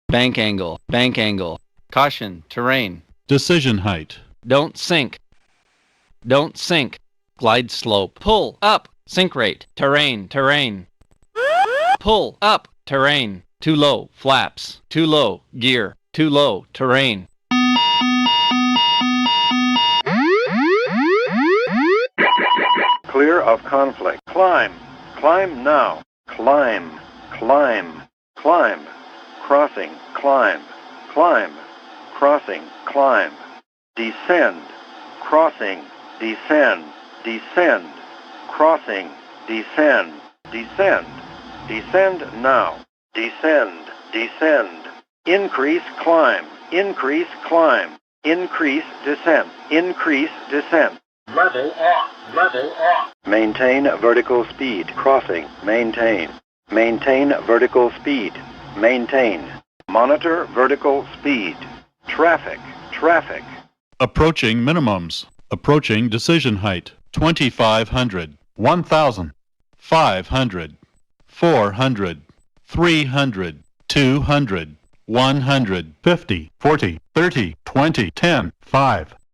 bank angle, bank angle. Caution, terrain. Decision height. Don't sink. Don't sink. Glide slope. Pull up. Sink rate. Terrain, terrain. Pull up. Terrain. Too low. Flaps. Too low. Gear. Too low. Terrain. Clear of conflict. Climb. Climb now. Climb. Climb. Climb. Crossing. Climb. Climb. Crossing. Climb. Descend. Crossing. Descend. Descend. Crossing. Descend. Descend. Descend now. Descend. Descend. Increase climb. Increase climb. Increase descent. Increase descent. Level off. Level off. Maintain vertical speed. Crossing. Maintain. Maintain vertical speed. Maintain. Monitor vertical speed. Traffic. Traffic. Approaching minimums. Approaching decision height. 2,500, 1,000, 500, 400, 300, 200, 100, 50, 40, 30, 20, 10, 5.